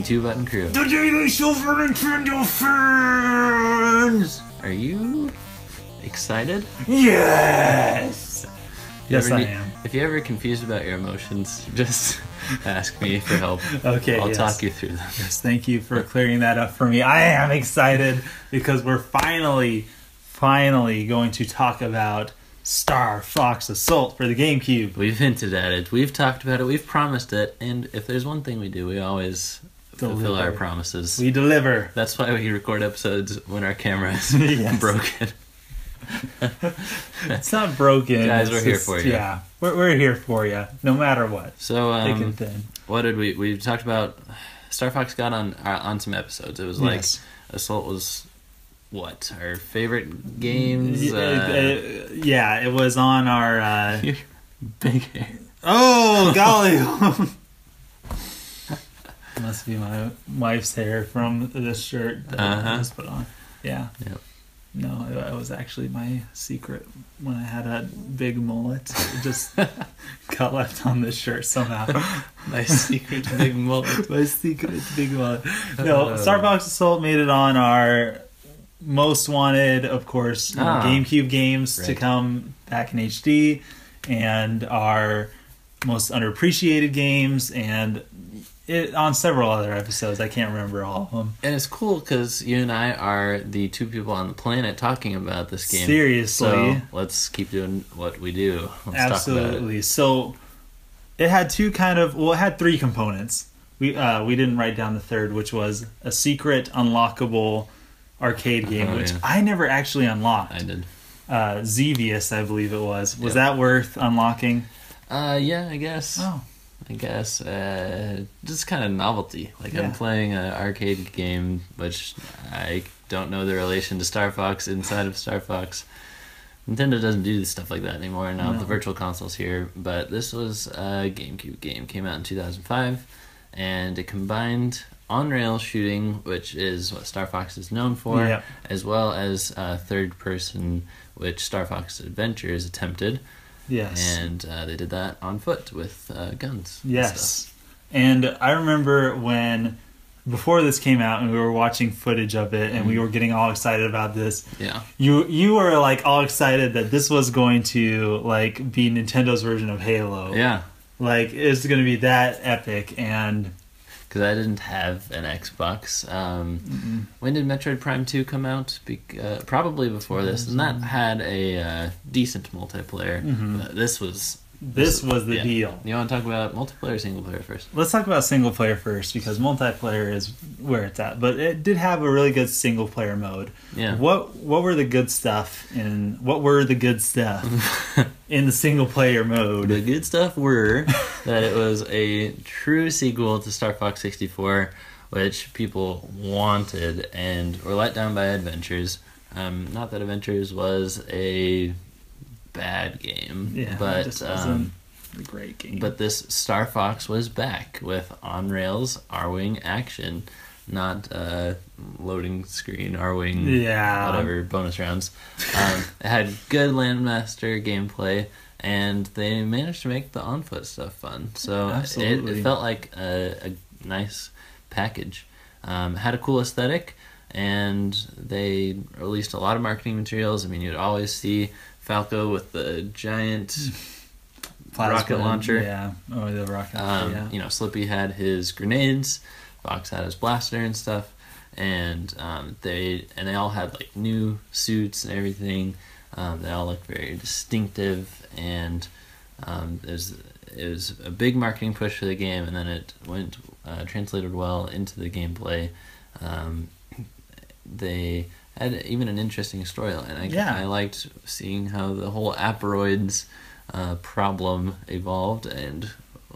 two-button crew. The Daily Super Nintendo fans! Are you excited? Yes! Yes, I am. If you're ever confused about your emotions, just ask me for help. Okay, I'll yes. talk you through them. Yes, thank you for clearing that up for me. I am excited because we're finally going to talk about Star Fox Assault for the GameCube. We've hinted at it. We've talked about it. We've promised it. And if there's one thing we do, we always fulfill our promises. We deliver. That's why we record episodes when our camera is Yes. broken. It's not broken. Guys, we're It's here just- for you. Yeah, we're here for you, no matter what. So, Thick and thin. what did we talked about? Star Fox got on some episodes. It was like Yes. Assault was what our favorite games. Yeah, it was on our. Big hair. Oh golly! Must be my wife's hair from this shirt that I just put on. Yeah. Yep. No, it was actually my secret when I had a big mullet. It just got left on this shirt somehow. My secret big mullet. My secret big mullet. No, Star Fox Assault made it on our most wanted, of course, GameCube games to come back in HD, and our most underappreciated games, and it on several other episodes. I can't remember all of them. And it's cool because you and I are the two people on the planet talking about this game. Seriously. So let's keep doing what we do. Let's Absolutely. talk about it. So it had it had three components. We didn't write down the third, which was a secret unlockable arcade game, which I never actually unlocked. I did. Xevious, I believe it was. Was that worth unlocking? Yeah, I guess. Oh. I guess just kind of novelty. Like I'm playing an arcade game, which I don't know the relation to Star Fox inside of Star Fox. Nintendo doesn't do stuff like that anymore. Now the Virtual Console's here, but this was a GameCube game. Came out in 2005, and it combined on-rail shooting, which is what Star Fox is known for, as well as third-person, which Star Fox Adventures attempted. Yes. And they did that on foot with guns. Yes. And I remember before this came out and we were watching footage of it and we were getting all excited about this. Yeah. You were like all excited that this was going to like be Nintendo's version of Halo. Yeah. Like it's going to be that epic. And because I didn't have an Xbox. When did Metroid Prime 2 come out? Probably before this, and that had a decent multiplayer. This was the deal. You want to talk about multiplayer or single player first? Let's talk about single player first, because multiplayer is where it's at. But it did have a really good single player mode. Yeah. What were the good stuff in the single player mode? The good stuff were that it was a true sequel to Star Fox 64, which people wanted and were let down by Adventures. Not that Adventures was a bad game, but it just wasn't a great game. But this Star Fox was back with on-rails R-Wing action, not loading screen R-Wing, whatever, bonus rounds. It had good Landmaster gameplay, and they managed to make the on-foot stuff fun. So it felt like a nice package. Had a cool aesthetic, and they released a lot of marketing materials. I mean, you'd always see Falco with the giant rocket launcher. Yeah, the rocket launcher, You know, Slippy had his grenades, Fox had his blaster and stuff, and they all had like new suits and everything. They all looked very distinctive, and it was a big marketing push for the game, and then it went translated well into the gameplay. They had even an interesting storyline. I liked seeing how the whole Apparoids problem evolved and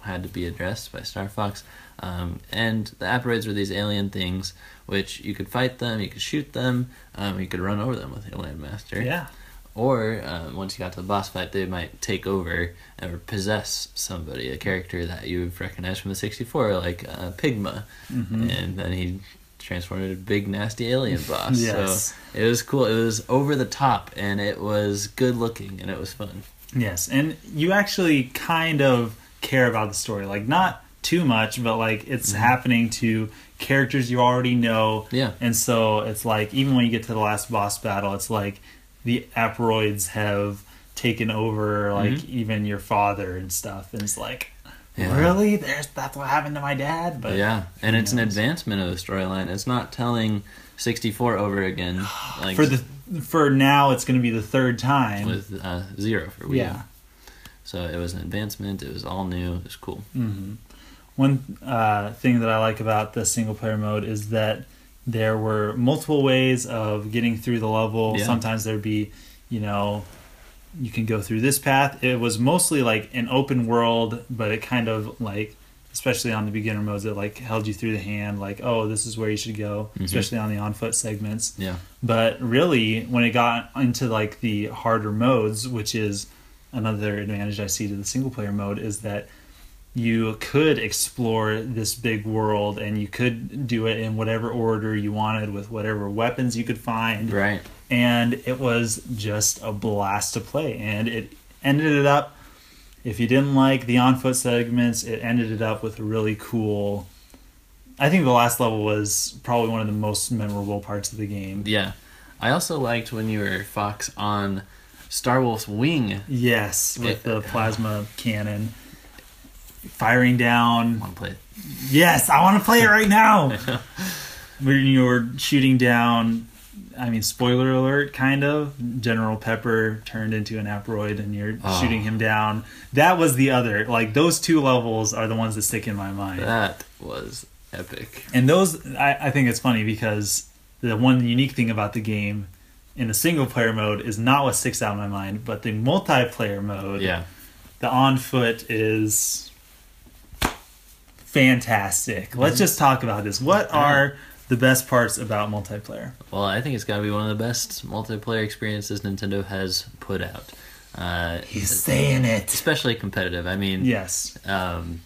had to be addressed by Star Fox. And the Apparoids were these alien things, which you could fight them, you could shoot them, you could run over them with your Landmaster. Yeah. Or once you got to the boss fight, they might take over or possess somebody, a character that you've recognized from the 64, like Pigma, and then he transformed into a big nasty alien boss. So it was cool. It was over the top, and it was good looking, and it was fun. Yes, and you actually kind of care about the story, like not too much, but like it's happening to characters you already know. Yeah. And so it's like, even when you get to the last boss battle, it's like the Apparoids have taken over, like even your father and stuff. And it's like, really? That's what happened to my dad? But yeah, and it's an advancement of the storyline. It's not telling 64 over again. Like for now, it's going to be the third time with 0 for Wii. Yeah. So it was an advancement. It was all new. It was cool. Mm-hmm. One thing that I like about the single player mode is that there were multiple ways of getting through the level. Yeah. Sometimes there'd be, you can go through this path. It was mostly like an open world, but it kind of like, especially on the beginner modes, it like held you through the hand, like, oh, this is where you should go, especially on the on foot segments. Yeah. But really, when it got into like the harder modes, which is another advantage I see to the single player mode, is that you could explore this big world and you could do it in whatever order you wanted with whatever weapons you could find. Right. And it was just a blast to play. And it ended it up, if you didn't like the on-foot segments, it ended it up with a really cool... I think the last level was probably one of the most memorable parts of the game. Yeah. I also liked when you were Fox on Star Wolf's wing. Yes, with the plasma cannon. Firing down... I want to play it. Yes, I want to play it right now! When you were shooting down... I mean, spoiler alert, kind of. General Pepper turned into an Apparoid and you're shooting him down. That was the other. Like, those two levels are the ones that stick in my mind. That was epic. And those, I think it's funny because the one unique thing about the game in the single-player mode is not what sticks out in my mind, but the multiplayer mode, the on-foot is fantastic. Let's just talk about this. What are... the best parts about multiplayer? Well, I think it's got to be one of the best multiplayer experiences Nintendo has put out. He's saying it. Especially competitive. I mean, yes.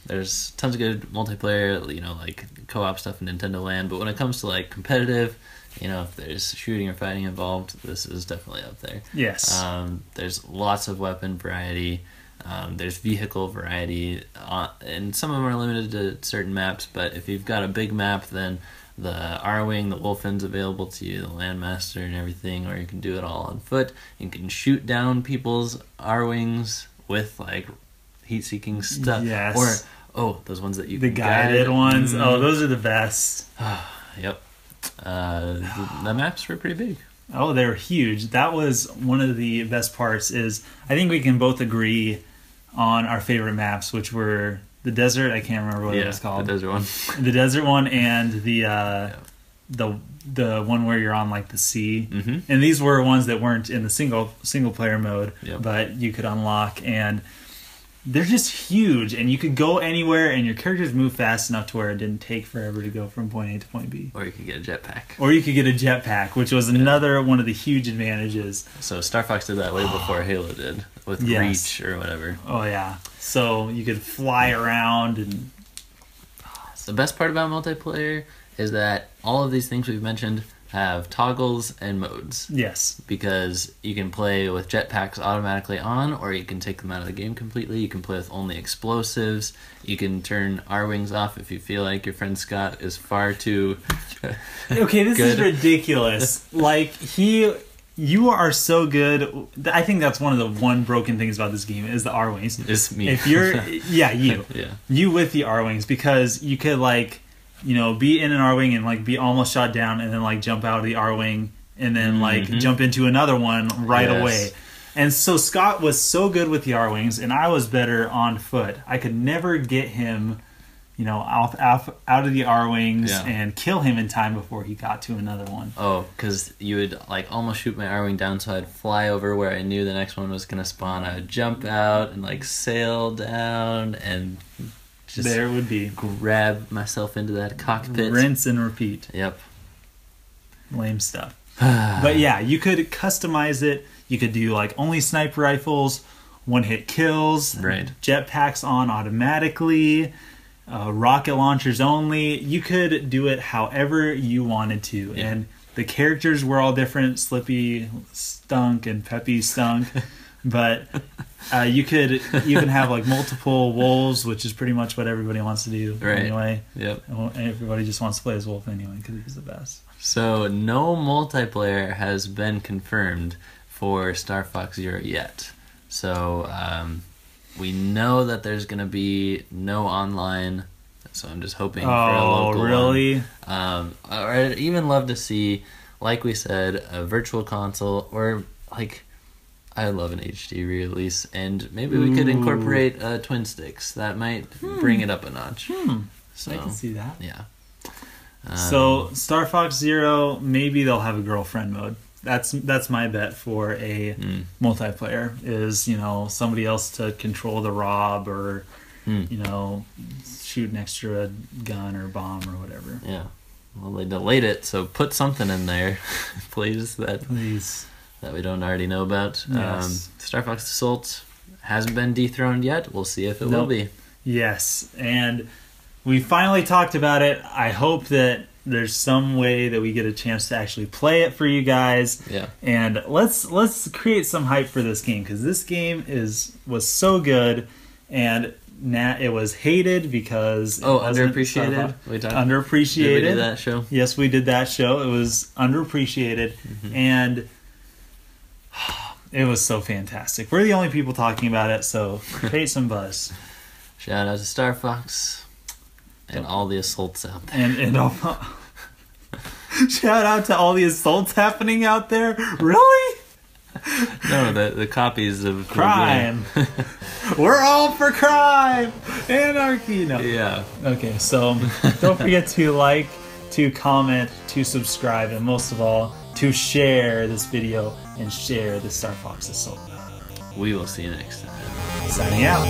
There's tons of good multiplayer, like co-op stuff in Nintendo Land, but when it comes to like competitive, if there's shooting or fighting involved, this is definitely up there. Yes. There's lots of weapon variety. There's vehicle variety, and some of them are limited to certain maps, but if you've got a big map, then the R-Wing, the Wolfen's available to you, the Landmaster and everything, or you can do it all on foot. You can shoot down people's R-Wings with, like, heat-seeking stuff. Yes. Or, those ones that you the can guided ones. Oh, those are the best. Yep. The maps were pretty big. Oh, they were huge. That was one of the best parts is, I think we can both agree on our favorite maps, which were... the desert, I can't remember what it was called. The desert one. The desert one and the one where you're on like the sea. Mm-hmm. And these were ones that weren't in the single player mode, but you could unlock, and they're just huge, and you could go anywhere, and your characters move fast enough to where it didn't take forever to go from point A to point B. Or you could get a jetpack. Which was another one of the huge advantages. So Star Fox did that way before Halo did, with Reach or whatever. Oh yeah. So you could fly around and... The best part about multiplayer is that all of these things we've mentioned have toggles and modes. Yes. Because you can play with jetpacks automatically on, or you can take them out of the game completely. You can play with only explosives. You can turn R-Wings off if you feel like your friend Scott is far too okay, this is ridiculous. Like, you are so good. I think that's one of the one broken things about this game is the R-Wings. It's me. If you're... you. You with the R-Wings, because you could, like... be in an R-Wing and like be almost shot down and then like jump out of the R-Wing and then like jump into another one right away. And so Scott was so good with the R-Wings and I was better on foot. I could never get him, out of the R-Wings and kill him in time before he got to another one. Oh, because you would like almost shoot my R-Wing down, so I'd fly over where I knew the next one was going to spawn. I would jump out and like sail down and... just there would be. Grab myself into that cockpit. Rinse and repeat. Yep. Lame stuff. But yeah, you could customize it. You could do like only sniper rifles, one-hit kills, jetpacks on automatically, rocket launchers only. You could do it however you wanted to. Yeah. And the characters were all different. Slippy stunk and Peppy stunk. But you could even have like multiple wolves, which is pretty much what everybody wants to do anyway. Yep. Everybody just wants to play as wolf anyway because he's the best. So no multiplayer has been confirmed for Star Fox Zero yet. So we know that there's going to be no online. So I'm just hoping for a local really? one. Or I'd even love to see, like we said, a virtual console, or like, I love an HD re-release, and maybe we could incorporate twin sticks. That might bring it up a notch. So I can see that. Yeah. So Star Fox Zero, maybe they'll have a girlfriend mode. That's my bet for a multiplayer. Is somebody else to control the Rob, or shoot an extra gun or bomb or whatever. Yeah. Well, they delayed it, so put something in there, please. Please. That we don't already know about. Yes. Star Fox Assault hasn't been dethroned yet. We'll see if it will be. Yes, and we finally talked about it. I hope that there's some way that we get a chance to actually play it for you guys. Yeah. And let's create some hype for this game, because this game was so good, and it was hated because underappreciated. Underappreciated. Did we do that show? Yes, we did that show. It was underappreciated, and it was so fantastic. We're the only people talking about it, so create some buzz. Shout out to Star Fox and all the assaults out there. And all, shout out to all the assaults happening out there. Really? No, the copies of crime. We're all for crime, anarchy. No. Yeah. Okay, so don't forget to like, to comment, to subscribe, and most of all, to share this video and share the Star Fox Assault. We will see you next time. Signing out.